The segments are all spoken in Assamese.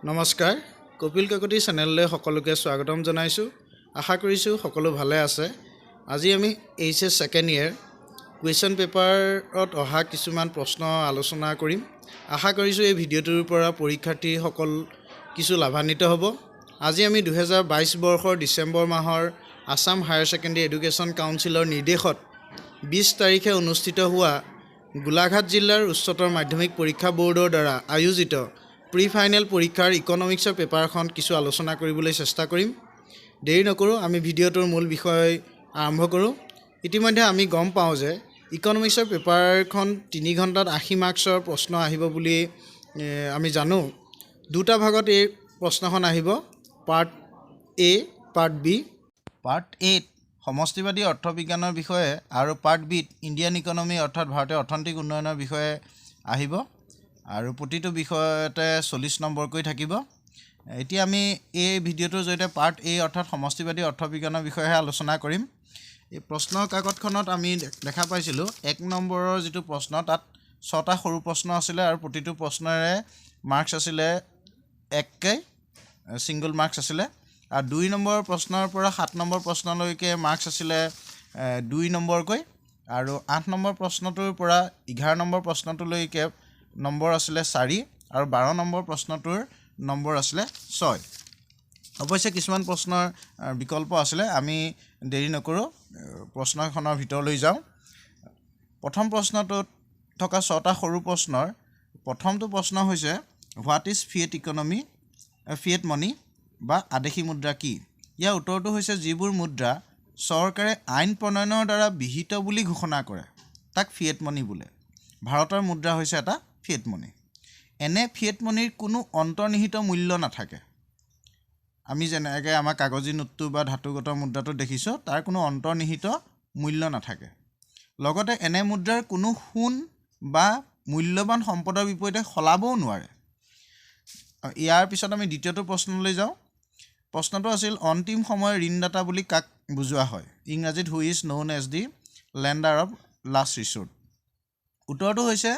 নমস্কাৰ কপিল কাকতি চেনেললৈ সকলোকে স্বাগতম জনাইছো আশা কৰিছো সকলো ভালে আছে আজি আমি এইচএছ সেকেন্ড ইয়াৰ কুৱেশ্যন পেপাৰত অহা কিছুমান প্ৰশ্ন আলোচনা কৰিম আশা কৰিছো এই ভিডিঅ'টোৰ পৰা পৰীক্ষাৰ্থী সকল কিছু লাভান্বিত হ'ব আজি আমি 2022 বৰ্ষৰ ডিসেম্বৰ মাহৰ আসাম হায়াৰ সেকেন্ডাৰী এডুকেশ্যন কাউন্সিলৰ নিৰ্দেশত 20 তাৰিখে অনুষ্ঠিত হোৱা গোলাঘাট জিলাৰ উচ্চতৰ মাধ্যমিক পৰীক্ষা বোৰ্ডৰ দ্বাৰা আয়োজিত প্ৰি ফাইনেল পৰীক্ষাৰ ইকনমিক্সৰ পেপাৰখন কিছু আলোচনা কৰিবলৈ চেষ্টা কৰিম দেৰি নকৰো আমি ভিডিঅ'টোৰ মূল বিষয় আৰম্ভ কৰো ইতিমধ্যে আমি গম পাওঁ যে ইকনমিক্সৰ পেপাৰখন 3 ঘণ্টাত 80 মাৰ্কছৰ প্ৰশ্ন আহিব বুলি আমি জানো দুটা ভাগত এই প্ৰশ্নখন আহিব পাৰ্ট এ পাৰ্ট বি পাৰ্ট এ সমষ্টিবাদী অৰ্থবিজ্ঞানৰ বিষয়ে আৰু পাৰ্ট বি ইণ্ডিয়ান ইকনমি অৰ্থাৎ ভাৰতীয় অৰ্থনৈতিক উন্নয়নৰ বিষয়ে আহিব আৰু প্ৰতিটো বিষয়তে 40 নম্বৰকৈ থাকিব এতিয়া আমি এই ভিডিঅ'টোৰ জৰিয়তে পাৰ্ট এ অৰ্থাৎ সমষ্টিবাদী অৰ্থবিজ্ঞানৰ বিষয়ে আলোচনা কৰিম এই প্ৰশ্ন কাকতখনত আমি দেখা পাইছিলো 1 নম্বৰৰ যেটো প্ৰশ্ন তাত 6টা সৰু প্ৰশ্ন আছিল আৰু প্ৰতিটো প্ৰশ্নৰে মাৰ্কস আছিল 1কৈ সিঙ্গল মাৰ্কস আছিল আৰু 2 নম্বৰ প্ৰশ্নৰ পৰা 7 নম্বৰ প্ৰশ্নলৈকে মাৰ্কস আছিল 2 নম্বৰকৈ আৰু 8 নম্বৰ প্ৰশ্নটোৰ পৰা 11 নম্বৰ প্ৰশ্নটোলৈকে নম্বৰ আছিল 4 আৰু 12 নম্বৰ প্ৰশ্নটোৰ নম্বৰ আছিল 6 অৱশ্যে কিছুমান প্ৰশ্নৰ বিকল্প আছিল আমি দেৰি নকৰো প্ৰশ্নখনৰ ভিতৰলৈ যাওঁ প্ৰথম প্ৰশ্নটোত থকা 6টা সৰু প্ৰশ্নৰ প্ৰথমটো প্ৰশ্ন হৈছে what is fiat economy fiat money বা আদেশী মুদ্ৰা কি ইয়াৰ উত্তৰটো হৈছে যিবোৰ মুদ্ৰা চৰকাৰে আইন প্ৰণয়নৰ দ্বাৰা বিহিত বুলি ঘোষণা কৰে তাক ফিয়েট মানি বোলে ভাৰতৰ মুদ্ৰা হৈছে এটা ফিয়েট মানি এনে ফিয়েট মানিৰ কোনো অন্তৰ্নিহিত মূল্য নাথাকে আমি যেনেকৈ আমাৰ কাগজী নোটটো বা ধাতুগত মুদ্ৰাটো দেখিছো তাৰ কোনো অন্তৰ্নিহিত মূল্য নাথাকে লগতে এনে মুদ্ৰাৰ কোনো সোণ বা মূল্যৱান সম্পদৰ বিপৰীতে খলাবও নোৱাৰে ইয়াৰ পিছত আমি দ্বিতীয়টো প্ৰশ্নলৈ যাওঁ প্ৰশ্নটো আছিল অন্তিম সময়ৰ ঋণদাতা বুলি কাক বুজোৱা হয় ইংৰাজীত who is known as the lender of last resort উত্তৰটো হৈছে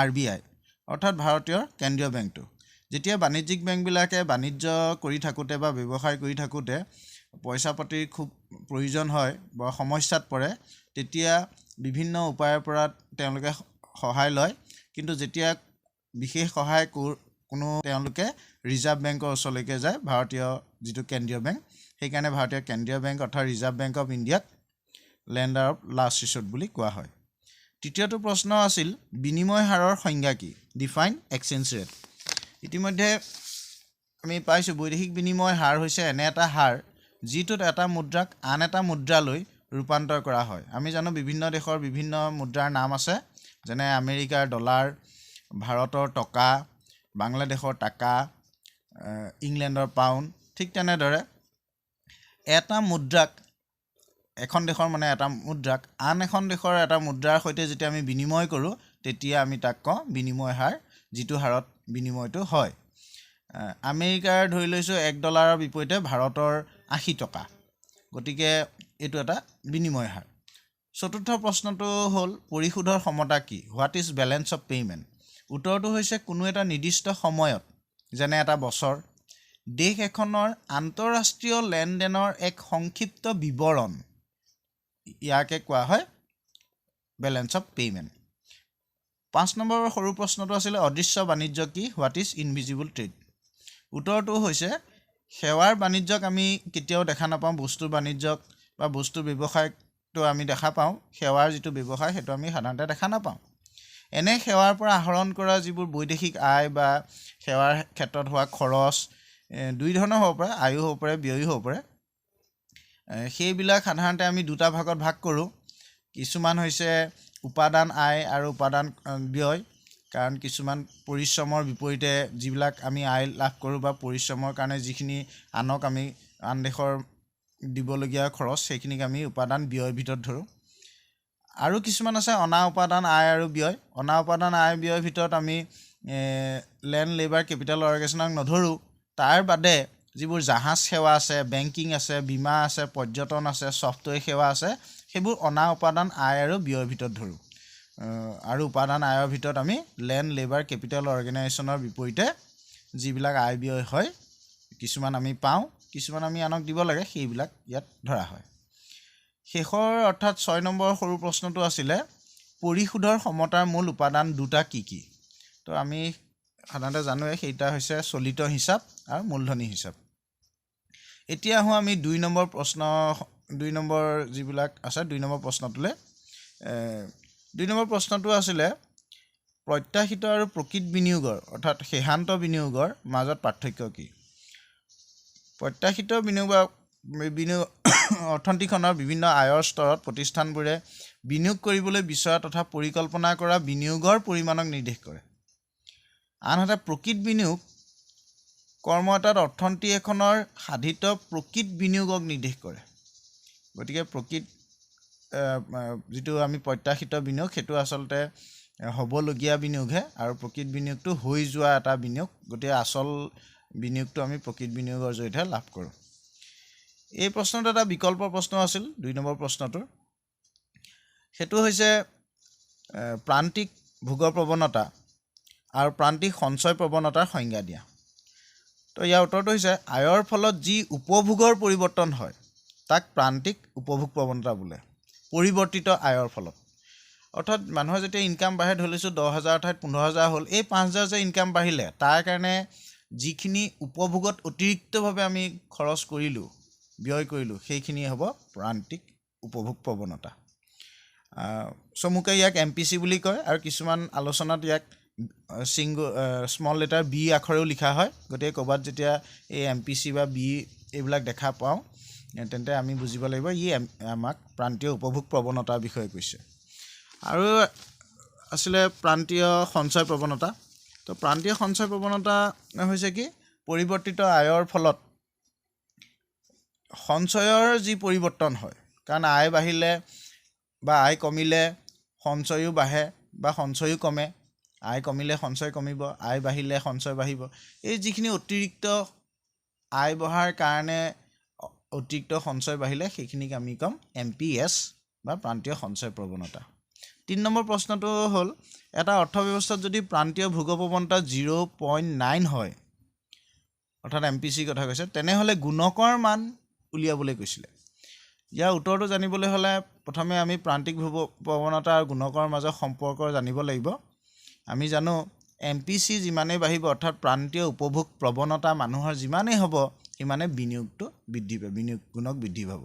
আৰবিআই অৰ্থাৎ ভাৰতীয় কেন্দ্ৰীয় বেংকটো যেতিয়া বাণিজ্যিক বেংকবিলাকে বাণিজ্য কৰি থাকোতে বা ব্যৱসায় কৰি থাকোতে পইচা পাতিৰ খুব প্ৰয়োজন হয় বা সমস্যাত পৰে তেতিয়া বিভিন্ন উপায়ৰ পৰা তেওঁলোকে সহায় লয় কিন্তু যেতিয়া বিশেষ সহায় কোনো তেওঁলোকে ৰিজাৰ্ভ বেংকৰ ওচৰলৈকে যায় ভাৰতীয় যেটো কেন্দ্ৰীয় বেংক সেইকাৰণে ভাৰতীয় কেন্দ্ৰীয় বেংক অৰ্থাৎ ৰিজাৰ্ভ বেংক অফ ইণ্ডিয়াক লেন্ডাৰ অফ লাষ্ট ৰিসোৰ্ট বুলি কোৱা হয় তৃতীয়টো প্ৰশ্ন আছিল বিনিময় হাৰৰ সংজ্ঞা কি ডিফাইন এক্সচেঞ্জ ৰেট ইতিমধ্যে আমি পাইছো বৈদেশিক বিনিময় হাৰ হৈছে এনে এটা হাৰ যিটোত এটা মুদ্ৰাক আন এটা মুদ্ৰালৈ ৰূপান্তৰ কৰা হয় আমি জানো বিভিন্ন দেশৰ বিভিন্ন মুদ্ৰাৰ নাম আছে যেনে আমেৰিকাৰ ডলাৰ ভাৰতৰ টকা বাংলাদেশৰ টাকা ইংলেণ্ডৰ পাউণ্ড ঠিক তেনেদৰে এটা মুদ্ৰাক এখন দেশৰ মানে এটা মুদ্ৰাক আন এখন দেশৰ এটা মুদ্ৰাৰ সৈতে যেতিয়া আমি বিনিময় কৰো তেতিয়া আমি তাক কওঁ বিনিময় হাৰ যিটো হাৰত বিনিময়টো হয় আমেৰিকাৰ ধৰি লৈছো $1 বিপৰীতে ভাৰতৰ 80 টকা গতিকে এটো এটা বিনিময় হাৰ চতুৰ্থ প্ৰশ্নটো হ'ল পৰিশোধৰ ক্ষমতা কি what is balance of payment উত্তৰটো হৈছে কোনো এটা নিৰ্দিষ্ট সময়ত যেনে এটা বছৰ দেশ এখনৰ আন্তঃৰাষ্ট্ৰীয় লেনদেনৰ এক সংক্ষিপ্ত বিৱৰণ ইয়াকে কোৱা হয় বেলেন্স অফ পেমেন্ট 5 নম্বৰৰ সৰু প্ৰশ্নটো আছিল অদৃশ্য বাণিজ্য কি হোৱাট ইজ ইনভিজিবল ট্ৰেড উত্তৰটো হৈছে সেৱাৰ বাণিজ্যক আমি কেতিয়াও দেখা নাপাওঁ বস্তুৰ বাণিজ্যক বা বস্তুৰ ব্যৱসায়টো আমি দেখা পাওঁ সেৱাৰ যেটো ব্যৱসায় হেতু আমি সাধাৰণতে দেখা নাপাওঁ এনে সেৱাৰ পৰা আহৰণ কৰা যিবোৰ বৈদেশিক আয় বা সেৱাৰ ক্ষেত্ৰত হোৱা খৰচ দুই ধৰণৰ হ'ব পাৰে আয়ো হ'ব পাৰে ব্যয়ো হ'ব পাৰে সেইবিলাক সাধাৰণতে আমি দুটা ভাগত ভাগ কৰো কিছুমান হৈছে উপাদান আয় আৰু উপাদান ব্যয় কাৰণ কিছুমান পৰিশ্ৰমৰ বিপৰীতে যিবিলাক আমি আয় লাভ কৰো বা পৰিশ্ৰমৰ কাৰণে যিখিনি আনক আমি আন দেশৰ দিবলগীয়া খৰচ সেইখিনিক আমি উপাদান ব্যয়ৰ ভিতৰত ধৰো আৰু কিছুমান আছে অনা উপাদান আয় আৰু ব্যয় অনা উপাদান আয় ব্যয়ৰ ভিতৰত আমি লেণ্ড লেবাৰ কেপিটেল অৰ্গেনাইজেশ্যনক নধৰো তাৰ বাদে যিবোৰ জাহাজ সেৱা আছে বেংকিং আছে বীমা আছে পৰ্যটন আছে সফটৱেৰ সেৱা আছে সেইবোৰ অনা উপাদান আয় আৰু ব্যয়ৰ ভিতৰত ধৰো আৰু উপাদান আয়ৰ ভিতৰত আমি লেণ্ড লেবাৰ কেপিটেল অৰ্গেনাইজেশ্যনৰ বিপৰীতে যিবিলাক আয় ব্যয় হয় কিছুমান আমি পাওঁ কিছুমান আমি আনক দিব লাগে সেইবিলাক ইয়াত ধৰা হয় শেষৰ অৰ্থাৎ 6 নম্বৰ সৰু প্ৰশ্নটো আছিলে পৰিশোধৰ সমতাৰ মূল উপাদান দুটা কি তো আমি সাধাৰণতে জানোৱে সেইটা হৈছে চলিত হিচাপ আৰু মূলধনী হিচাপ এতিয়া আহোঁ আমি 2 নম্বৰ প্ৰশ্ন 2 নম্বৰ যিবিলাক আছে 2 নম্বৰ প্ৰশ্নটোলৈ 2 নম্বৰ প্ৰশ্নটো আছিলে প্ৰত্যাশিত আৰু প্ৰকৃত বিনিয়োগৰ অৰ্থাৎ সেহান্ত বিনিয়োগৰ মাজত পাৰ্থক্য কি প্ৰত্যাশিত বিনিয়োগ অৰ্থনীতিখনৰ বিভিন্ন আয়ৰ স্তৰত প্ৰতিষ্ঠানবোৰে বিনিয়োগ কৰিবলৈ বিচৰা তথা পৰিকল্পনা কৰা বিনিয়োগৰ পৰিমাণক নিৰ্দেশ কৰে আনহাতে প্ৰকৃত বিনিয়োগ কৰ্ম এটাত অৰ্থনীতি এখনৰ সাধিত প্ৰকৃত বিনিয়োগক নিৰ্দেশ কৰে গতিকে প্ৰকৃত যিটো আমি প্ৰত্যাশিত বিনিয়োগ সেইটো আচলতে হ'বলগীয়া বিনিয়োগহে আৰু প্ৰকৃত বিনিয়োগটো হৈ যোৱা এটা বিনিয়োগ গতিকে আচল বিনিয়োগটো আমি প্ৰকৃত বিনিয়োগৰ জৰিয়তে লাভ কৰোঁ এই প্ৰশ্নটো এটা বিকল্প প্ৰশ্ন আছিল 2 নম্বৰ প্ৰশ্নটোৰ সেইটো হৈছে প্ৰান্তিক ভোগৰ প্ৰৱণতা আৰু প্ৰান্তিক সঞ্চয় প্ৰৱণতাৰ সংজ্ঞা দিয়া তো ইয়াৰ উত্তৰটো হৈছে আয়ৰ ফলত যি উপভোগৰ পৰিৱৰ্তন হয় তাক প্ৰান্তিক উপভোগ প্ৰৱণতা বোলে পৰিৱৰ্তিত আয়ৰ ফলত অৰ্থাৎ মানুহৰ যেতিয়া ইনকাম বাঢ়ে ধৰিছোঁ 10,000 ঠাইত 15,000 হ'ল এই 5,000 যে ইনকাম বাঢ়িলে তাৰ কাৰণে যিখিনি উপভোগত অতিৰিক্তভাৱে আমি খৰচ কৰিলোঁ ব্যয় কৰিলোঁ সেইখিনি হ'ব প্ৰান্তিক উপভোগ প্ৰৱণতা চমুকৈ ইয়াক MPC বুলি কয় আৰু কিছুমান আলোচনাত ইয়াক স্মল লেটাৰ B আখৰেও লিখা হয় গতিকে ক'ৰবাত যেতিয়া এই MPC বা B এইবিলাক দেখা পাওঁ তেন্তে আমি বুজিব লাগিব ই আমাক প্ৰান্তীয় উপভোগ প্ৰৱণতাৰ বিষয়ে কৈছে আৰু আছিলে প্ৰান্তীয় সঞ্চয় প্ৰৱণতা তো প্ৰান্তীয় সঞ্চয় প্ৰৱণতা হৈছে কি পৰিৱৰ্তিত আয়ৰ ফলত সঞ্চয়ৰ যি পৰিৱৰ্তন হয় কাৰণ আয় বাঢ়িলে বা আয় কমিলে সঞ্চয়ো বাঢ়ে বা সঞ্চয়ো কমে আয় কমিলে সঞ্চয় কমিব আয় বাঢ়িলে সঞ্চয় বাঢ়িব এই যিখিনি অতিৰিক্ত আয় বঢ়াৰ কাৰণে অতিৰিক্ত সঞ্চয় বাঢ়িলে সেইখিনিক আমি ক'ম MPS বা প্ৰান্তীয় সঞ্চয় প্ৰৱণতা 3 নম্বৰ প্ৰশ্নটো হ'ল এটা অৰ্থব্যৱস্থাত যদি প্ৰান্তীয় ভোগৰ প্ৰৱণতা 0.9 হয় অৰ্থাৎ MPC কথা কৈছে তেনেহ'লে গুণকৰ মান উলিয়াবলৈ কৈছিলে ইয়াৰ উত্তৰটো জানিবলৈ হ'লে প্ৰথমে আমি প্ৰান্তিক ভোগ প্ৰৱণতা আৰু গুণকৰ মাজৰ সম্পৰ্ক জানিব লাগিব আমি জানো MPC যিমানেই বাঢ়িব অৰ্থাৎ প্ৰান্তীয় উপভোগ প্ৰৱণতা মানুহৰ যিমানেই হ'ব সিমানে বিনিয়োগটো বৃদ্ধি পাব বিনিয়োগ গুণক বৃদ্ধি পাব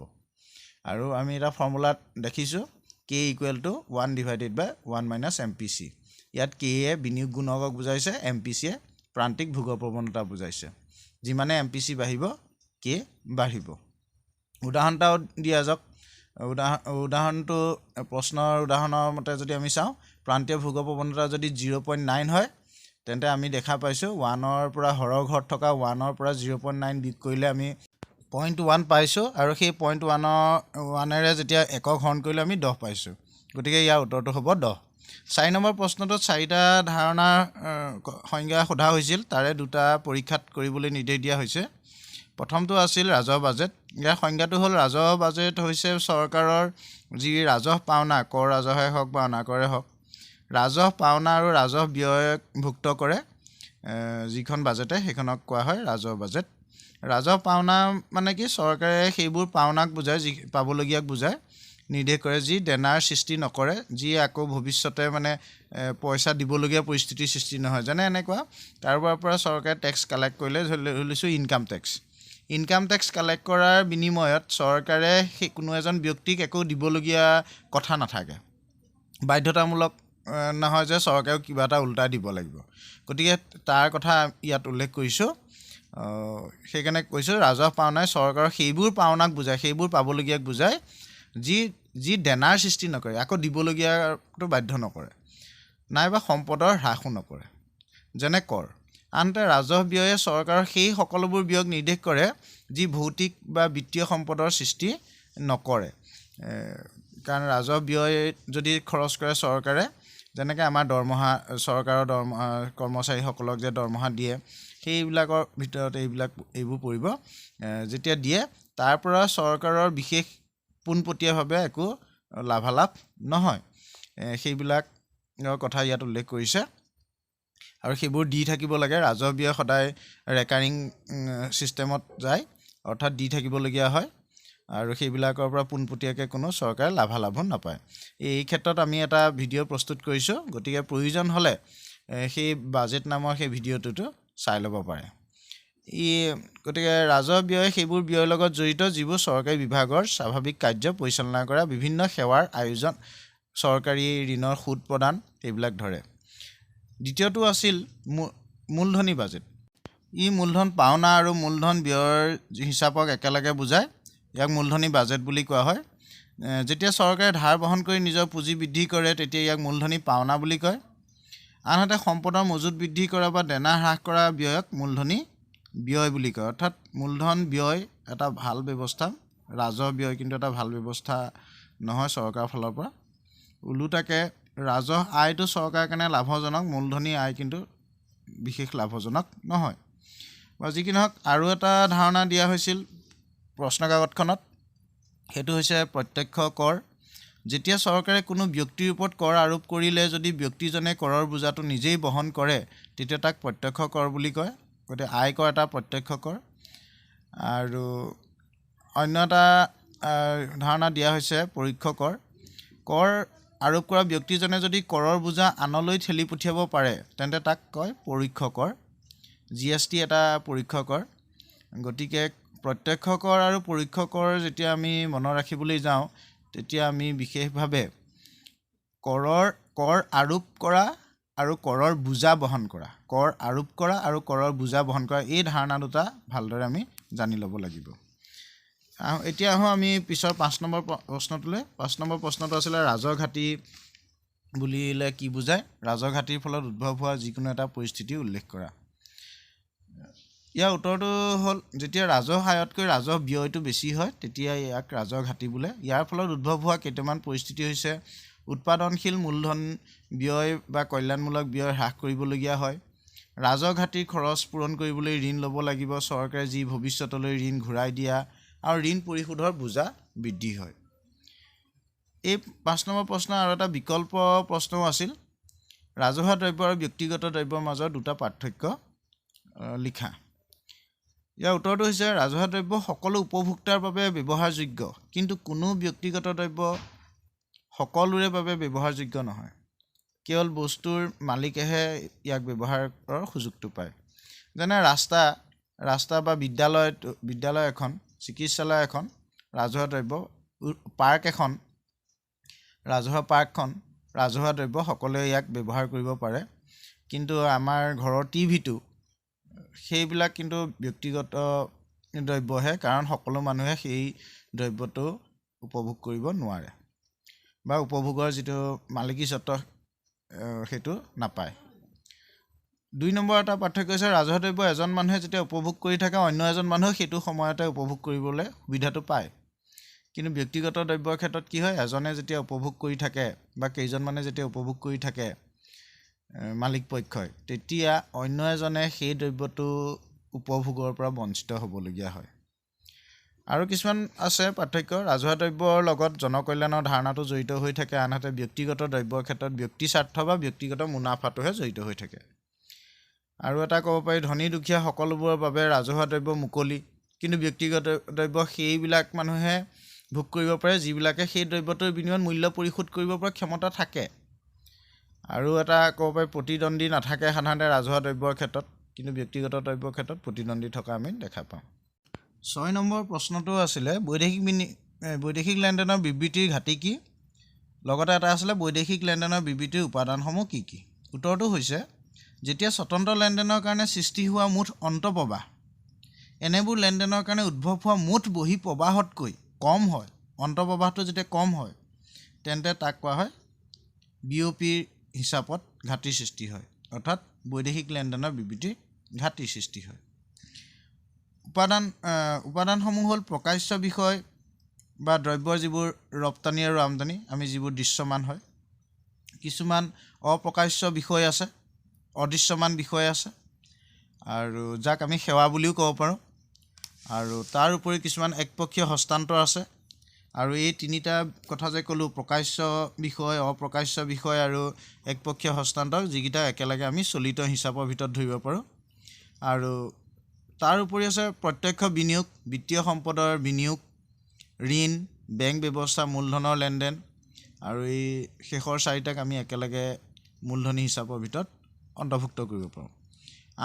আৰু আমি এটা ফৰ্মুলাত দেখিছোঁ K = 1/1 - MPC ইয়াত K এ বিনিয়োগ গুণকক বুজাইছে MPC এ প্ৰান্তিক ভোগৰ প্ৰৱণতা বুজাইছে যিমানে MPC বাঢ়িব K বাঢ়িব উদাহৰণ এটা দিয়া যাওক উদাহৰণটো প্ৰশ্নৰ উদাহৰণৰ মতে যদি আমি চাওঁ প্ৰান্তীয় ভোগৰ প্ৰৱণতা যদি 0.9 হয় তেন্তে আমি দেখা পাইছোঁ 1ৰ পৰা হৰৰ ঘৰত থকা 1ৰ পৰা 0.9 বিয়োগ কৰিলে আমি 0.1 পাইছোঁ আৰু সেই 0.1ৰে যেতিয়া একক হৰণ কৰিলে আমি 10 পাইছোঁ গতিকে ইয়াৰ উত্তৰটো হ'ব 10 4 নম্বৰ প্ৰশ্নটোত 4টা ধাৰণাৰ সংজ্ঞা সোধা হৈছিল তাৰে দুটা পৰীক্ষাত কৰিবলৈ নিৰ্দেশ দিয়া হৈছে প্ৰথমটো আছিল ৰাজহ বাজেট ইয়াৰ সংজ্ঞাটো হ'ল ৰাজহ বাজেট হৈছে চৰকাৰৰ যি ৰাজহ পাওনা কৰ ৰাজহে হওক বা অনাকৰে হওক ৰাজহ পাওনা আৰু ৰাজহ ব্যয়ভুক্ত কৰে যিখন বাজেটে সেইখনক কোৱা হয় ৰাজহ বাজেট ৰাজহ পাওনা মানে কি চৰকাৰে সেইবোৰ পাওনাক বুজায় যি পাবলগীয়াক বুজায় নিৰ্দেশ কৰে যি দেনাৰ সৃষ্টি নকৰে যি আকৌ ভৱিষ্যতে মানে পইচা দিবলগীয়া পৰিস্থিতিৰ সৃষ্টি নহয় যেনে এনেকুৱা কাৰোবাৰ পৰা চৰকাৰে টেক্স কালেক্ট কৰিলে ধৰিছোঁ ইনকাম টেক্স কালেক্ট কৰাৰ বিনিময়ত চৰকাৰে সেই কোনো এজন ব্যক্তিক একো দিবলগীয়া কথা নাথাকে বাধ্যতামূলক নহয় যে চৰকাৰেও কিবা এটা উল্টাই দিব লাগিব গতিকে তাৰ কথা ইয়াত উল্লেখ কৰিছোঁ সেইকাৰণে কৈছোঁ ৰাজহ পাওনাই চৰকাৰৰ সেইবোৰ পাওনাক বুজায় সেইবোৰ পাবলগীয়াক বুজায় যি দেনাৰ সৃষ্টি নকৰে আকৌ দিবলগীয়াটো বাধ্য নকৰে নাইবা সম্পদৰ হ্ৰাসো নকৰে যেনে কৰ আনহাতে ৰাজহ ব্যয়ে চৰকাৰৰ সেই সকলোবোৰ ব্যয়ক নিৰ্দেশ কৰে যি ভৌতিক বা বিত্তীয় সম্পদৰ সৃষ্টি নকৰে কাৰণ ৰাজহ ব্যয় যদি খৰচ কৰে চৰকাৰে যেনেকৈ আমাৰ দৰমহা চৰকাৰৰ দৰমহা কৰ্মচাৰীসকলক যে দৰমহা দিয়ে সেইবিলাকৰ ভিতৰত এইবোৰ পৰিব যেতিয়া দিয়ে তাৰ পৰা চৰকাৰৰ বিশেষ পোনপটীয়াভাৱে একো লাভালাভ নহয় সেইবিলাকৰ কথা ইয়াত উল্লেখ কৰিছে আৰু সেইবোৰ দি থাকিব লাগে। ৰাজহ ব্যয় সদায় ৰেকাৰিং ছিষ্টেমত যায়, অৰ্থাৎ দি থাকিবলগীয়া হয়, আৰু সেইবিলাকৰ পৰা পোনপটীয়াকৈ কোনো চৰকাৰে লাভালাভো নাপায়। এই ক্ষেত্ৰত আমি এটা ভিডিঅ' প্ৰস্তুত কৰিছোঁ, গতিকে প্ৰয়োজন হ'লে সেই বাজেট নামৰ সেই ভিডিঅ'টোতো চাই ল'ব পাৰে। গতিকে ৰাজহ ব্যয় সেইবোৰ ব্যয়ৰ লগত জড়িত যিবোৰ চৰকাৰী বিভাগৰ স্বাভাৱিক কাৰ্য পৰিচালনা কৰা, বিভিন্ন সেৱাৰ আয়োজন, চৰকাৰী ঋণৰ সুদ প্ৰদান, এইবিলাক ধৰে। দ্বিতীয়টো আছিল মূলধনী বাজেট। মূলধন পাওনা আৰু মূলধন ব্যয়ৰ হিচাপক একেলগে বুজায়। ইয়াক মূলধনী বাজেট বুলি কোৱা হয়। যেতিয়া চৰকাৰে ধাৰ বহন কৰি নিজৰ পুঁজি বৃদ্ধি কৰে তেতিয়া ইয়াক মূলধনী পাওনা বুলি কয়। আনহাতে সম্পদৰ মজুত বৃদ্ধি কৰা বা দেনা হ্ৰাস কৰা ব্যয়ক মূলধনী ব্যয় বুলি কয়। অৰ্থাৎ মূলধন ব্যয় এটা ভাল ব্যৱস্থা, ৰাজহ ব্যয় কিন্তু এটা ভাল ব্যৱস্থা নহয় চৰকাৰৰ ফালৰ পৰা। ওলোটাকে ৰাজহ আয়টো চৰকাৰৰ কাৰণে লাভজনক, মূলধনী আয় কিন্তু বিশেষ লাভজনক নহয়। বা যি কি নহওক, আৰু এটা ধাৰণা দিয়া হৈছিল প্ৰশ্ন কাকতখনত, সেইটো হৈছে প্ৰত্যক্ষ কৰ। যেতিয়া চৰকাৰে কোনো ব্যক্তিৰ ওপৰত কৰ আৰোপ কৰিলে যদি ব্যক্তিজনে কৰৰ বোজাটো নিজেই বহন কৰে তেতিয়া তাক প্ৰত্যক্ষ কৰ বুলি কয়। গতিকে আয়কৰ এটা প্ৰত্যক্ষ কৰ। আৰু অন্য এটা ধাৰণা দিয়া হৈছে পৰোক্ষ কৰ। কৰ আৰোপ কৰা ব্যক্তিজনে যদি কৰৰ বোজা আনলৈ ঠেলি পঠিয়াব পাৰে তেন্তে তাক কয় পৰোক্ষ কৰ। GST এটা পৰোক্ষ কৰ। গতিকে প্ৰত্যক্ষ কৰ আৰু পৰোক্ষ কৰ যেতিয়া আমি মনত ৰাখিবলৈ যাওঁ তেতিয়া আমি বিশেষভাৱে কৰ আৰোপ কৰা আৰু কৰৰ বোজা বহন কৰা, কৰ আৰোপ কৰা আৰু কৰৰ বোজা বহন কৰা, এই ধাৰণা দুটা ভালদৰে আমি জানি ল'ব লাগিব। এতিয়া আহোঁ আমি পিছৰ 5 নম্বৰ প্ৰশ্নটোলৈ। 5 নম্বৰ প্ৰশ্নটো আছিলে ৰাজহ ঘাটি বুলিলে কি বুজায়? ৰাজহ ঘাটিৰ ফলত উদ্ভৱ হোৱা যিকোনো এটা পৰিস্থিতি উল্লেখ কৰা। ইয়াৰ উত্তৰটো হ'ল যেতিয়া ৰাজহ আয়তকৈ ৰাজহ ব্যয়টো বেছি হয় তেতিয়া ইয়াক ৰাজহ ঘাটি বোলে। ইয়াৰ ফলত উদ্ভৱ হোৱা কেইটামান পৰিস্থিতি হৈছে উৎপাদনশীল মূলধন ব্যয় বা কল্যাণমূলক ব্যয় হ্ৰাস কৰিবলগীয়া হয়, ৰাজহ ঘাটিৰ খৰচ পূৰণ কৰিবলৈ ঋণ ল'ব লাগিব, চৰকাৰে যি ভৱিষ্যতলৈ ঋণ ঘূৰাই দিয়া, আৰু ঋণ পৰিশোধৰ বোজা বৃদ্ধি হয়। এই 5 নম্বৰ প্ৰশ্ন আৰু এটা বিকল্প প্ৰশ্নও আছিল, ৰাজহুৱা দ্ৰব্য আৰু ব্যক্তিগত দ্ৰব্যৰ মাজৰ দুটা পাৰ্থক্য লিখা। ইয়াৰ উত্তৰটো হৈছে ৰাজহুৱা দ্ৰব্য সকলো উপভোক্তাৰ বাবে ব্যৱহাৰযোগ্য, কিন্তু কোনো ব্যক্তিগত দ্ৰব্য সকলোৰে বাবে ব্যৱহাৰযোগ্য নহয়। কেৱল বস্তুৰ মালিকেহে ইয়াক ব্যৱহাৰৰ সুযোগটো পায়। যেনে ৰাস্তা বা বিদ্যালয় এখন, চিকিৎসালয় এখন ৰাজহুৱা দ্ৰব্য, পাৰ্ক এখন ৰাজহুৱা পাৰ্কখন ৰাজহুৱা দ্ৰব্য, সকলোৱে ইয়াক ব্যৱহাৰ কৰিব পাৰে। কিন্তু আমাৰ ঘৰৰ টিভিটো সেইবিলাক কিন্তু ব্যক্তিগত দ্ৰব্যহে, কাৰণ সকলো মানুহে সেই দ্ৰব্যটো উপভোগ কৰিব নোৱাৰে বা উপভোগৰ যিটো মালিকীস্বত্ব সেইটো নাপায়। 2 নম্বৰ এটা পাৰ্থক্য হৈছে ৰাজহুৱা দ্ৰব্য এজন মানুহে যেতিয়া উপভোগ কৰি থাকে অন্য এজন মানুহে সেইটো সময়তে উপভোগ কৰিবলৈ সুবিধাটো পায়। কিন্তু ব্যক্তিগত দ্ৰব্যৰ ক্ষেত্ৰত কি হয়, এজনে যেতিয়া উপভোগ কৰি থাকে বা কেইজনমানে যেতিয়া উপভোগ কৰি থাকে মালিক পক্ষই, তেতিয়া অন্য এজনে সেই দ্ৰব্যটো উপভোগৰ পৰা বঞ্চিত হ'বলগীয়া হয়। আৰু কিছুমান আছে পাৰ্থক্য, ৰাজহুৱা দ্ৰব্যৰ লগত জনকল্যাণৰ ধাৰণাটো জড়িত হৈ থাকে, আনহাতে ব্যক্তিগত দ্ৰব্যৰ ক্ষেত্ৰত ব্যক্তি স্বাৰ্থ বা ব্যক্তিগত মুনাফাটোহে জড়িত হৈ থাকে। আৰু এটা ক'ব পাৰি ধনী দুখীয়া সকলোবোৰৰ বাবে ৰাজহুৱা দ্ৰব্য মুকলি, কিন্তু ব্যক্তিগত দ্ৰব্য সেইবিলাক মানুহে ভোগ কৰিব পাৰে যিবিলাকে সেই দ্ৰব্যটোৰ বিনিময়ত মূল্য পৰিশোধ কৰিব পৰা ক্ষমতা থাকে। আৰু এটা ক'ব পাৰি প্ৰতিদ্বন্দ্বী নাথাকে সাধাৰণতে ৰাজহুৱা দ্ৰব্যৰ ক্ষেত্ৰত, কিন্তু ব্যক্তিগত দ্ৰব্যৰ ক্ষেত্ৰত প্ৰতিদ্বন্দ্বী থকা আমি দেখা পাওঁ। 6 নম্বৰ প্ৰশ্নটো আছিলে বৈদেশিক লেনদেনৰ বিবৃতিৰ ঘাটি কি? লগতে এটা আছিলে বৈদেশিক লেনদেনৰ বিবৃতিৰ উপাদানসমূহ কি কি? উত্তৰটো হৈছে যেতিয়া স্বতন্ত্ৰ লেনদেনৰ কাৰণে সৃষ্টি হোৱা মুঠ অন্তঃপ্ৰবাহ এনেবোৰ লেনদেনৰ কাৰণে উদ্ভৱ হোৱা মুঠ বহি প্ৰবাহতকৈ কম হয়, অন্তঃপ্ৰবাহটো যেতিয়া কম হয় তেন্তে তাক কোৱা হয় BOPৰ হিচাপত ঘাটিৰ সৃষ্টি হয়, অৰ্থাৎ বৈদেশিক লেনদেনৰ বিবৃতিৰ ঘাটিৰ সৃষ্টি হয়। উপাদানসমূহ হ'ল প্ৰকাশ্য বিষয় বা দ্ৰব্যৰ যিবোৰ ৰপ্তানি আৰু আমদানি, আমি যিবোৰ দৃশ্যমান হয়, কিছুমান অপ্ৰকাশ্য বিষয় আছে, অদৃশ্যমান বিষয় আছে, আৰু যাক আমি সেৱা বুলিও ক'ব পাৰোঁ। আৰু তাৰ উপৰি কিছুমান একপক্ষীয় হস্তান্তৰ আছে, আৰু এই তিনিটা কথা যে ক'লোঁ প্ৰকাশ্য বিষয় অপ্ৰকাশ্য বিষয় আৰু একপক্ষীয় হস্তান্তৰ যিকেইটা একেলগে আমি চলিত হিচাপৰ ভিতৰত ধৰিব পাৰোঁ আৰু তাৰ উপৰি আছে প্ৰত্যক্ষ বিনিয়োগ বিত্তীয় সম্পদৰ বিনিয়োগ ঋণ বেংক ব্যৱস্থা মূলধনৰ লেনদেন আৰু এই শেষৰ চাৰিটাক আমি একেলগে মূলধনী হিচাপৰ ভিতৰত অন্তৰ্ভুক্ত কৰিব পাৰোঁ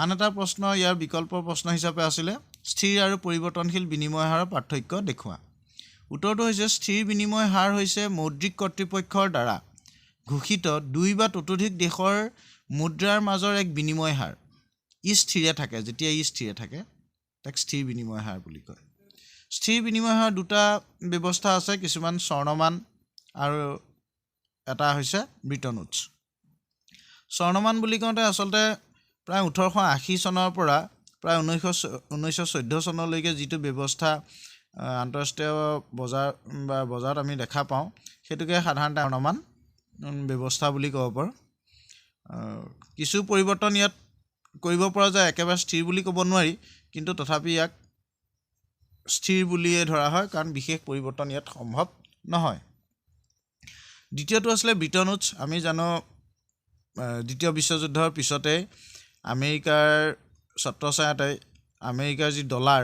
আন এটা প্ৰশ্ন ইয়াৰ বিকল্প প্ৰশ্ন হিচাপে আছিলে স্থিৰ আৰু পৰিৱৰ্তনশীল বিনিময় হাৰৰ পাৰ্থক্য দেখুওৱা উত্তৰটো হৈছে স্থিৰ বিনিময় হাৰ হৈছে মৌদ্ৰিক কৰ্তৃপক্ষৰ দ্বাৰা ঘোষিত দুই বা ততোধিক দেশৰ মুদ্ৰাৰ মাজৰ এক বিনিময় হাৰ ই স্থিৰে থাকে যেতিয়া ই স্থিৰে থাকে তাক স্থিৰ বিনিময় হাৰ বুলি কয় স্থিৰ বিনিময় হাৰ দুটা ব্যৱস্থা আছে কিছুমান স্বৰ্ণমান আৰু এটা হৈছে ব্ৰিটন উডছ স্বৰ্ণমান বুলি কওঁতে আচলতে প্ৰায় 1880 চনৰ পৰা প্ৰায় 1914 চনলৈকে যিটো ব্যৱস্থা আন্তঃৰাষ্ট্ৰীয় বজাৰ বা বজাৰত আমি দেখা পাওঁ সেইটোকে সাধাৰণতে স্বৰ্ণমান ব্যৱস্থা বুলি ক'ব পাৰোঁ কিছু পৰিৱৰ্তন ইয়াত কৰিব পৰা যায় একেবাৰে স্থিৰ বুলি ক'ব নোৱাৰি কিন্তু তথাপি ইয়াক স্থিৰ বুলিয়ে ধৰা হয় কাৰণ বিশেষ পৰিৱৰ্তন ইয়াত সম্ভৱ নহয় দ্বিতীয়টো আছিলে ব্ৰিটন উডছ আমি জানো দ্বিতীয় বিশ্বযুদ্ধৰ পিছতে আমেৰিকাৰ ছত্ৰছায়াতে আমেৰিকাৰ যি ডলাৰ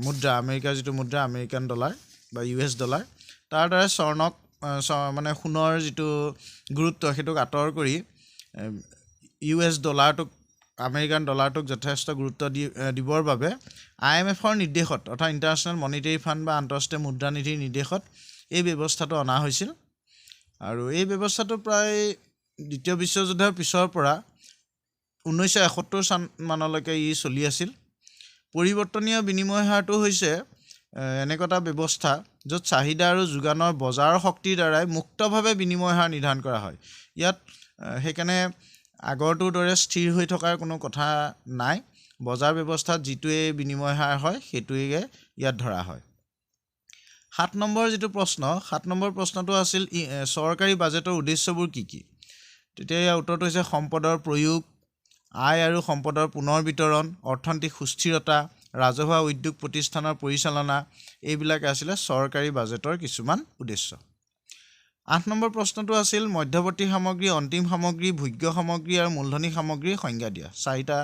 মুদ্ৰা আমেৰিকাৰ যিটো মুদ্ৰা আমেৰিকান ডলাৰ বা US ডলাৰ তাৰ দ্বাৰা স্বৰ্ণক মানে সোণৰ যিটো গুৰুত্ব সেইটোক আঁতৰ কৰি US ডলাৰটোক আমেৰিকান ডলাৰটোক যথেষ্ট গুৰুত্ব দিবৰ বাবে IMFৰ নিৰ্দেশত অৰ্থাৎ ইণ্টাৰনেশ্যনেল মনিটাৰী ফাণ্ড বা আন্তঃৰাষ্ট্ৰীয় মুদ্ৰানিধিৰ নিৰ্দেশত এই ব্যৱস্থাটো অনা হৈছিল আৰু এই ব্যৱস্থাটো প্ৰায় দ্বিতীয় বিশ্বযুদ্ধৰ পিছৰ পৰা 1971 চন মানলৈকে ই চলি আছিল পৰিৱৰ্তনীয় বিনিময় হাৰটো হৈছে এনেকুৱা এটা ব্যৱস্থা য'ত চাহিদা আৰু যোগানৰ বজাৰ শক্তিৰ দ্বাৰাই মুক্তভাৱে বিনিময় হাৰ নিৰ্ধাৰণ কৰা হয় ইয়াত সেইকাৰণে আগৰটোৰ দৰে স্থিৰ হৈ থকাৰ কোনো কথা নাই বজাৰ ব্যৱস্থাত যিটোৱে বিনিময় হাৰ হয় সেইটোৱে ইয়াত ধৰা হয় 7 নম্বৰ যিটো প্ৰশ্ন 7 নম্বৰ প্ৰশ্নটো আছিল চৰকাৰী বাজেটৰ উদ্দেশ্যবোৰ কি কি তেতিয়া ইয়াৰ উত্তৰটো হৈছে সম্পদৰ প্ৰয়োগ আয় আৰু সম্পদৰ পুনৰ বিতৰণ অৰ্থনৈতিক সুস্থিৰতা ৰাজহুৱা উদ্যোগ প্ৰতিষ্ঠানৰ পৰিচালনা এইবিলাক আছিলে চৰকাৰী বাজেটৰ কিছুমান উদ্দেশ্য 8 নম্বৰ প্ৰশ্নটো আছিল মধ্যৱৰ্তী সামগ্ৰী অন্তিম সামগ্ৰী ভোগ্য সামগ্ৰী আৰু মূলধনী সামগ্ৰীৰ সংজ্ঞা দিয়া চাৰিটা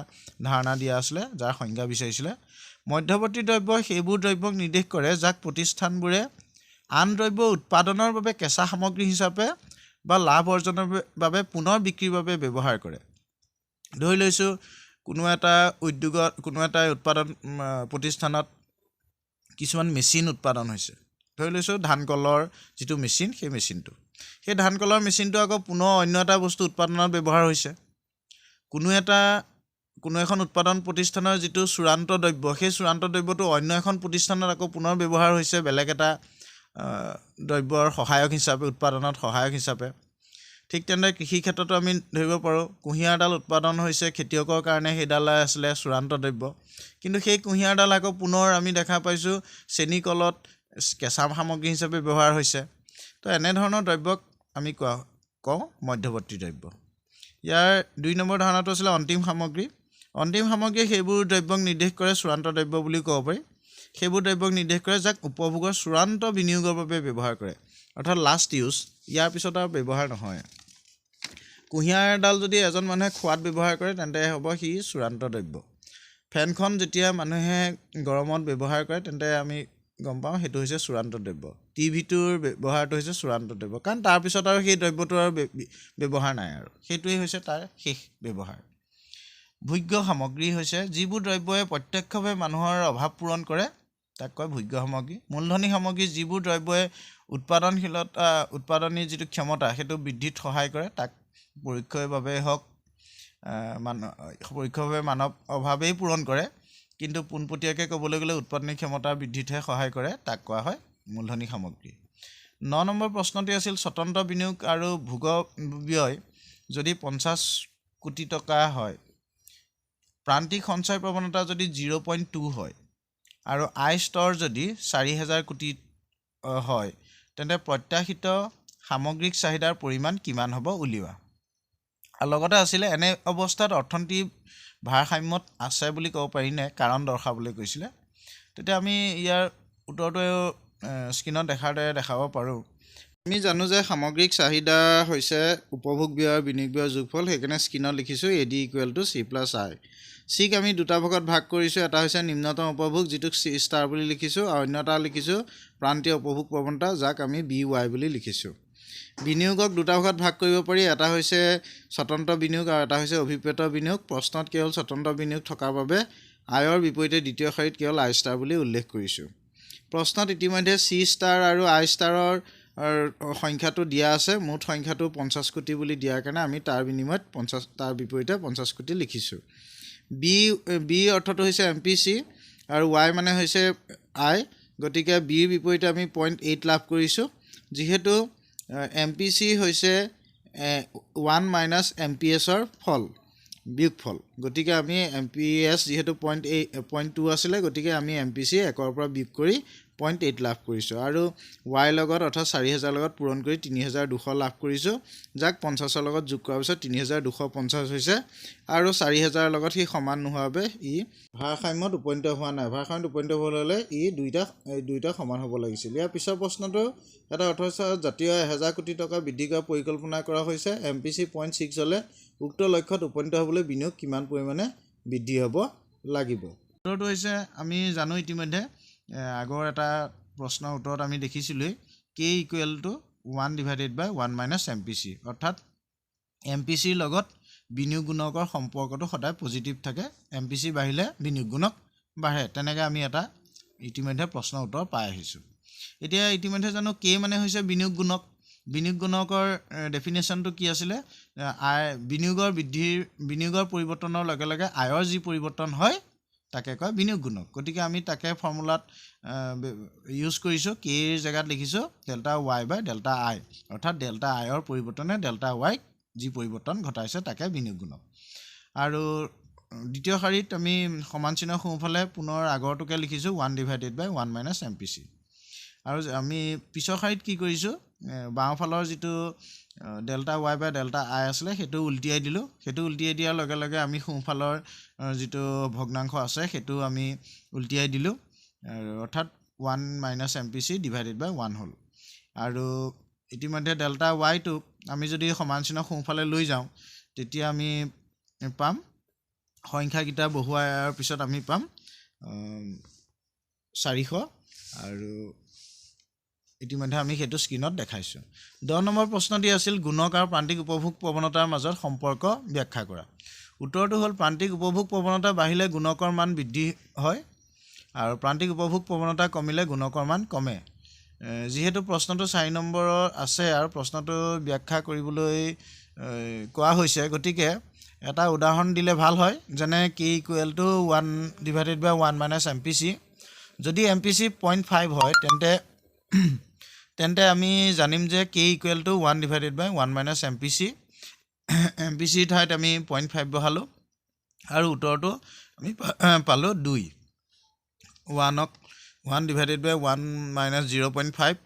ধাৰণা দিয়া আছিলে যাৰ সংজ্ঞা বিচাৰিছিলে মধ্যৱৰ্তী দ্ৰব্য সেইবোৰ দ্ৰব্যক নিৰ্দেশ কৰে যাক প্ৰতিষ্ঠানবোৰে আন দ্ৰব্য উৎপাদনৰ বাবে কেঁচা সামগ্ৰী হিচাপে বা লাভ অৰ্জনৰ বাবে পুনৰ বিক্ৰীৰ বাবে ব্যৱহাৰ কৰে ধৰি লৈছোঁ কোনো এটা উদ্যোগত কোনো এটা উৎপাদন প্ৰতিষ্ঠানত কিছুমান মেচিন উৎপাদন হৈছে ধৰি লৈছোঁ ধান কলৰ যিটো মেচিন সেই মেচিনটো সেই ধান কলৰ মেচিনটো আকৌ পুনৰ অন্য এটা বস্তু উৎপাদনত ব্যৱহাৰ হৈছে কোনো এখন উৎপাদন প্ৰতিষ্ঠানৰ যিটো চূড়ান্ত দ্ৰব্য সেই চূড়ান্ত দ্ৰব্যটো অন্য এখন প্ৰতিষ্ঠানত আকৌ পুনৰ ব্যৱহাৰ হৈছে বেলেগ এটা দ্ৰব্যৰ সহায়ক হিচাপে উৎপাদনত সহায়ক হিচাপে ঠিক তেনেদৰে কৃষি ক্ষেত্ৰতো আমি ধৰিব পাৰোঁ কুঁহিয়াৰডাল উৎপাদন হৈছে খেতিয়কৰ কাৰণে সেইডাল আছিলে চূড়ান্ত দ্ৰব্য কিন্তু সেই কুঁহিয়াৰডাল আকৌ পুনৰ আমি দেখা পাইছোঁ চেনী কলত কেঁচা সামগ্ৰী হিচাপে ব্যৱহাৰ হৈছে তো এনেধৰণৰ দ্ৰব্যক আমি কওঁ মধ্যৱৰ্তী দ্ৰব্য ইয়াৰ 2 নম্বৰ ধাৰণাটো আছিলে অন্তিম সামগ্ৰীয়ে সেইবোৰ দ্ৰব্যক নিৰ্দেশ কৰে চূড়ান্ত দ্ৰব্য বুলি ক'ব পাৰি সেইবোৰ দ্ৰব্যক নিৰ্দেশ কৰে যাক উপভোগৰ চূড়ান্ত বিনিয়োগৰ বাবে ব্যৱহাৰ কৰে অৰ্থাৎ লাষ্ট ইউজ ইয়াৰ পিছত আৰু ব্যৱহাৰ নহয় কুঁহিয়াৰডাল যদি এজন মানুহে খোৱাত ব্যৱহাৰ কৰে তেন্তে হ'ব সি চূড়ান্ত দ্ৰব্য ফেনখন যেতিয়া মানুহে গৰমত ব্যৱহাৰ কৰে তেন্তে আমি গম পাওঁ সেইটো হৈছে চূড়ান্ত দ্ৰব্য টিভিটোৰ ব্যৱহাৰটো হৈছে চূড়ান্ত দ্ৰব্য কাৰণ তাৰপিছত আৰু সেই দ্ৰব্যটোৰ আৰু ব্যৱহাৰ নাই আৰু সেইটোৱেই হৈছে তাৰ শেষ ব্যৱহাৰ ভোগ্য সামগ্ৰী হৈছে যিবোৰ দ্ৰব্যই প্ৰত্যক্ষভাৱে মানুহৰ অভাৱ পূৰণ কৰে তাক কয় ভোগ্য সামগ্ৰী মূলধনী সামগ্ৰী যিবোৰ দ্ৰব্যই উৎপাদনী যিটো ক্ষমতা সেইটো বৃদ্ধিত সহায় কৰে তাক পৰোক্ষভাৱে হওক পৰোক্ষভাৱে মানৱ অভাৱেই পূৰণ কৰে কিন্তু পোনপটীয়াকৈ ক'বলৈ গ'লে উৎপাদনী ক্ষমতা বৃদ্ধিতহে সহায় কৰে তাক কোৱা হয় মূলধনী সামগ্ৰী 9 নম্বৰ প্ৰশ্নটি আছিল স্বতন্ত্ৰ বিনিয়োগ আৰু ভোগ ব্যয় যদি 50 কোটি টকা হয় প্ৰান্তিক সঞ্চয় প্ৰৱণতা যদি 0.2 হয় আৰু আয় স্তৰ যদি 4000 কোটি হয় তেন্তে প্ৰত্যাশিত সামগ্ৰিক চাহিদাৰ পৰিমাণ কিমান হ'ব উলিওৱা আৰু লগতে আছিলে এনে অৱস্থাত অৰ্থনীতি ভাৰসাম্যত আছে বুলি ক'ব পাৰি নে কাৰণ দৰ্শাবলৈ কৈছিলে তেতিয়া আমি ইয়াৰ উত্তৰটো স্ক্ৰীনত দেখাৰ দৰে দেখাব পাৰোঁ। আমি জানো যে সামগ্ৰিক চাহিদা হৈছে উপভোগ ব্যয় আৰু বিনিয়োগ ব্যয়ৰ যোগফল, সেইকাৰণে স্ক্ৰীনত লিখিছোঁ AD = C+I। চিক আমি দুটা ভাগত ভাগ কৰিছোঁ, এটা হৈছে নিম্নতম উপভোগ যিটোক C* বুলি লিখিছোঁ, আৰু অন্য এটা লিখিছোঁ প্ৰান্তীয় উপভোগ প্ৰৱণতা যাক আমি BY বুলি লিখিছোঁ। বিনিয়োগক দুটা ভাগত ভাগ কৰিব পাৰি, এটা হৈছে স্বতন্ত্ৰ বিনিয়োগ আৰু এটা হৈছে অভিপ্ৰেত বিনিয়োগ। প্ৰশ্নত কেৱল স্বতন্ত্ৰ বিনিয়োগ থকাৰ বাবে আয়ৰ বিপৰীতে দ্বিতীয় শাৰীত কেৱল I* বুলি উল্লেখ কৰিছোঁ। প্ৰশ্নত ইতিমধ্যে C* আৰু I*ৰ সংখ্যাটো দিয়া আছে, মুঠ সংখ্যাটো 50 কোটি বুলি দিয়াৰ কাৰণে আমি তাৰ বিপৰীতে 50 কোটি লিখিছোঁ। বি অৰ্থটো হৈছে MPC আৰু Y মানে হৈছে I, গতিকে বিৰ বিপৰীতে আমি 0.8 লাভ কৰিছোঁ। যিহেতু MPC হৈছে 1 - MPSৰ বিয়োগফল, গতিকে আমি MPS যিহেতু 0.2 আছিলে, গতিকে আমি MPC 1ৰ পৰা বিয়োগ কৰি 0.8 লাভ কৰিছোঁ, আৰু Y লগত অৰ্থাৎ 4000 লগত পূৰণ কৰি 3200 লাভ কৰিছোঁ, যাক 50ৰ লগত যোগ কৰাৰ পিছত 3250 হৈছে, আৰু 4000ৰ লগত সি সমান নোহোৱাৰ বাবে ই ভাৰসাম্যত উপনীত হোৱা নাই। ভাৰসাম্যত উপনীত হ'বলৈ ই দুইটা সমান হ'ব লাগিছিল। ইয়াৰ পিছৰ প্ৰশ্নটো এটা অৰ্থব্যৱস্থাত জাতীয় 1000 কোটি টকা বৃদ্ধি কৰাৰ পৰিকল্পনা কৰা হৈছে। MPC 0.6 হ'লে উক্ত লক্ষ্যত উপনীত হ'বলৈ বিনিয়োগ কিমান পৰিমাণে বৃদ্ধি হ'ব লাগিব? উত্তৰটো হৈছে আমি জানো ইতিমধ্যে আগৰ এটা প্ৰশ্নৰ উত্তৰত আমি দেখিছিলোঁ K = 1/1 - MPC, অৰ্থাৎ MPCৰ লগত বিনিয়োগ গুণকৰ সম্পৰ্কটো সদায় পজিটিভ থাকে। MPC বাঢ়িলে বিনিয়োগ গুণক বাঢ়ে, তেনেকৈ আমি এটা ইতিমধ্যে প্ৰশ্নৰ উত্তৰ পাই আহিছোঁ। এতিয়া ইতিমধ্যে জানো K মানে হৈছে বিনিয়োগ গুণক। বিনিয়োগ গুণকৰ ডেফিনেশ্যনটো কি আছিলে? বিনিয়োগৰ পৰিৱৰ্তনৰ লগে লগে আয়ৰ যি পৰিৱৰ্তন হয় তাকে কয় বিনিয়োগ গুণক। গতিকে আমি তাকে ফৰ্মুলাত ইউজ কৰিছোঁ। Kৰ জেগাত লিখিছোঁ ΔY/ΔI, অৰ্থাৎ ΔIৰ পৰিৱৰ্তনে ΔYক যি পৰিৱৰ্তন ঘটাইছে তাকে বিনিয়োগ গুণক। আৰু দ্বিতীয় শাৰীত আমি সমান চিহ্নৰ সোঁফালে পুনৰ আগৰটোকে লিখিছোঁ 1/1 - MPC। আৰু আমি পিছৰ শাৰীত কি কৰিছোঁ, বাওঁফালৰ যিটো ΔY/ΔI আছিলে সেইটো উলটিয়াই দিলোঁ। সেইটো উলটিয়াই দিয়াৰ লগে লগে আমি সোঁফালৰ যিটো ভগ্নাংশ আছে সেইটো আমি উলটিয়াই দিলোঁ, অৰ্থাৎ 1 - MPC / 1 হ'ল। আৰু ইতিমধ্যে ΔYটোক আমি যদি সমান চিহ্ন সোঁফালে লৈ যাওঁ তেতিয়া আমি পাম সংখ্যাকেইটা বহুৱাই পিছত আমি পাম 400, আৰু ইতিমধ্যে আমি সেইটো স্ক্ৰীনত দেখাইছোঁ। 10 নম্বৰ প্ৰশ্নটি আছিল গুণক আৰু প্ৰান্তিক উপভোগ প্ৰৱণতাৰ মাজত সম্পৰ্ক ব্যাখ্যা কৰা। উত্তৰটো হ'ল প্ৰান্তিক উপভোগ প্ৰৱণতা বাঢ়িলে গুণকৰ মান বৃদ্ধি হয় আৰু প্ৰান্তিক উপভোগ প্ৰৱণতা কমিলে গুণকৰ মান কমে। যিহেতু প্ৰশ্নটো 4 নম্বৰৰ আছে আৰু প্ৰশ্নটো ব্যাখ্যা কৰিবলৈ কোৱা হৈছে, গতিকে এটা উদাহৰণ দিলে ভাল হয়, যেনে K = 1/1 - MPC। যদি MPC 0.5 হয় তেন্তে আমি জানিম যে K = 1/1 - MPC। MPCৰ ঠাইত আমি 0.5 বহালোঁ আৰু উত্তৰটো আমি পালোঁ 2। 1ক 1/1 - 0.5,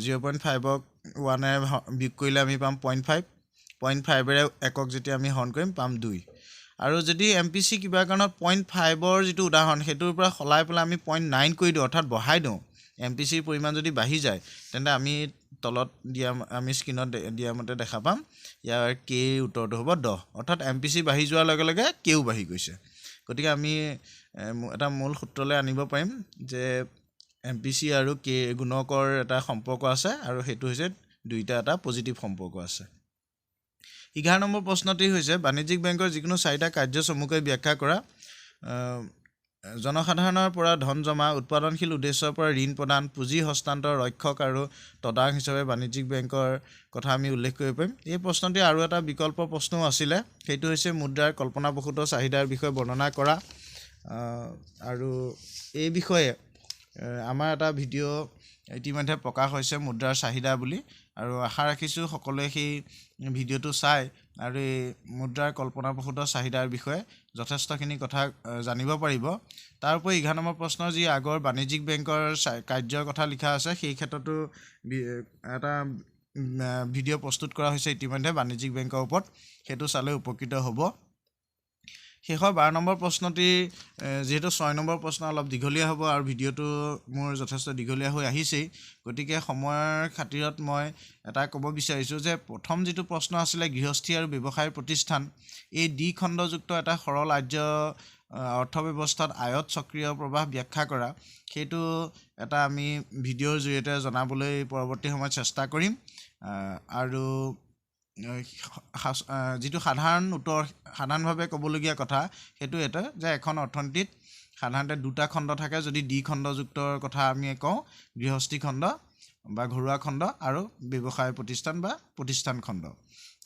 0.5ক 1ৰে বিয়োগ কৰিলে আমি পাম 0.5, 0.5ৰে 1ক যেতিয়া আমি হৰণ কৰিম পাম 2। আৰু যদি MPC কিবা কাৰণত 0.5ৰ যিটো উদাহৰণ সেইটোৰ পৰা সলাই পেলাই আমি 0.9 কৰি দিওঁ, অৰ্থাৎ বঢ়াই দিওঁ, MPCৰ পৰিমাণ যদি বাঢ়ি যায় তেন্তে আমি তলত আমি স্ক্ৰীনত দিয়া মতে দেখা পাম ইয়াৰ Kৰ উত্তৰটো হ'ব 10, অৰ্থাৎ MPC বাঢ়ি যোৱাৰ লগে লগে Kও বাঢ়ি গৈছে। গতিকে আমি এটা মূল সূত্ৰলৈ আনিব পাৰিম যে MPC আৰু K গুণকৰ এটা সম্পৰ্ক আছে আৰু সেইটো হৈছে দুইটা এটা পজিটিভ সম্পৰ্ক আছে। 11 নম্বৰ প্ৰশ্নটি হৈছে বাণিজ্যিক বেংকৰ যিকোনো 4টা কাৰ্য চমুকৈ ব্যাখ্যা কৰা। জনসাধাৰণৰ পৰা ধন জমা, উৎপাদনশীল উদ্দেশ্যৰ পৰা ঋণ প্ৰদান, পুঁজি হস্তান্তৰ, ৰক্ষক আৰু তদাৰক হিচাপে বাণিজ্যিক বেংকৰ কথা আমি উল্লেখ কৰিব পাৰিম। এই প্ৰশ্নটি আৰু এটা বিকল্প প্ৰশ্নও আছিলে, সেইটো হৈছে মুদ্ৰাৰ কল্পনাপ্ৰসূত চাহিদাৰ বিষয়ে বৰ্ণনা কৰা। আৰু এই বিষয়ে আমাৰ এটা ভিডিঅ' ইতিমধ্যে প্ৰকাশ হৈছে মুদ্ৰাৰ চাহিদা বুলি, আৰু আশা ৰাখিছোঁ সকলোৱে সেই ভিডিঅ'টো চাই আৰু এই মুদ্ৰাৰ কল্পনাপ্ৰসূত চাহিদাৰ বিষয়ে যথেষ্টখিনি কথা জানিব পাৰিব। তাৰ উপৰি 11 নম্বৰ প্ৰশ্নৰ যি আগৰ বাণিজ্যিক বেংকৰ কাৰ্যৰ কথা লিখা আছে সেই ক্ষেত্ৰতো এটা ভিডিঅ' প্ৰস্তুত কৰা হৈছে ইতিমধ্যে বাণিজ্যিক বেংকৰ ওপৰত, সেইটো চালে উপকৃত হ'ব। শেষৰ 12 নম্বৰ প্ৰশ্নটি যেহেতু 6 নম্বৰ প্ৰশ্ন অলপ দীঘলীয়া হ'ব আৰু ভিডিঅ'টো মোৰ যথেষ্ট দীঘলীয়া হৈ আহিছেই, গতিকে সময়ৰ খাতিৰত মই এটা ক'ব বিচাৰিছোঁ যে প্ৰথম যিটো প্ৰশ্ন আছিলে গৃহস্থী আৰু ব্যৱসায় প্ৰতিষ্ঠান, এই দ্বি খণ্ডযুক্ত এটা সৰল আৰ্য অৰ্থব্যৱস্থাত আয়ত চক্ৰীয় প্ৰবাহ ব্যাখ্যা কৰা, সেইটো এটা আমি ভিডিঅ'ৰ জৰিয়তে জনাবলৈ পৰৱৰ্তী সময়ত চেষ্টা কৰিম। আৰু যিটো সাধাৰণভাৱে ক'বলগীয়া কথা সেইটো এটা যে এখন অৰ্থনীতিত সাধাৰণতে দুটা খণ্ড থাকে। যদি দ্বি খণ্ডযুক্তৰ কথা আমি কওঁ, গৃহস্থী খণ্ড বা ঘৰুৱা খণ্ড আৰু ব্যৱসায় প্ৰতিষ্ঠান বা প্ৰতিষ্ঠান খণ্ড।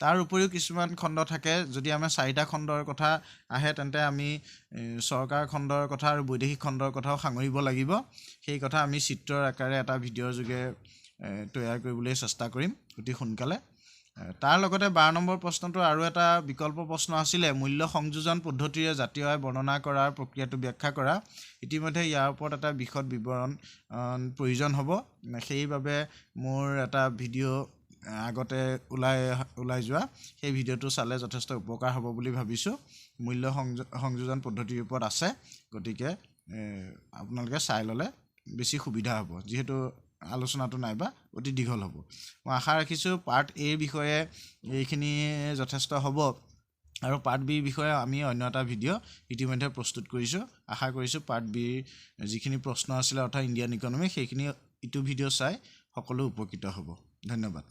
তাৰ উপৰিও কিছুমান খণ্ড থাকে। যদি আমাৰ 4টা খণ্ডৰ কথা আহে তেন্তে আমি চৰকাৰ খণ্ডৰ কথা আৰু বৈদেশিক খণ্ডৰ কথাও সাঙুৰিব লাগিব। সেই কথা আমি চিত্ৰৰ আকাৰে এটা ভিডিঅ'ৰ যোগে তৈয়াৰ কৰিবলৈ চেষ্টা কৰিম অতি সোনকালে। তাৰ লগতে 12 নম্বৰ প্ৰশ্নটো আৰু এটা বিকল্প প্ৰশ্ন আছিলে, মূল্য সংযোজন পদ্ধতিৰে জাতীয় আয় বৰ্ণনা কৰাৰ প্ৰক্ৰিয়াটো ব্যাখ্যা কৰা। ইতিমধ্যে ইয়াৰ ওপৰত এটা বিশদ বিৱৰণ প্ৰয়োজন হ'ব। সেইবাবে মোৰ এটা ভিডিঅ' আগতে ওলাই যোৱা সেই ভিডিঅ'টো চালে যথেষ্ট উপকাৰ হ'ব বুলি ভাবিছোঁ। মূল্য সংযোজন পদ্ধতিৰ ওপৰত আছে, গতিকে আপোনালোকে চাই ল'লে বেছি সুবিধা হ'ব, যিহেতু আলোচনাটো নাইবা অতি দীঘল হ'ব। মই আশা ৰাখিছোঁ পাৰ্ট এৰ বিষয়ে এইখিনি যথেষ্ট হ'ব আৰু পাৰ্ট বিৰ বিষয়ে আমি অন্য এটা ভিডিঅ' ইতিমধ্যে প্ৰস্তুত কৰিছোঁ। আশা কৰিছোঁ পাৰ্ট বিৰ যিখিনি প্ৰশ্ন আছিলে অৰ্থাৎ ইণ্ডিয়ান ইকনমি, সেইখিনি ইটো ভিডিঅ' চাই সকলো উপকৃত হ'ব। ধন্যবাদ।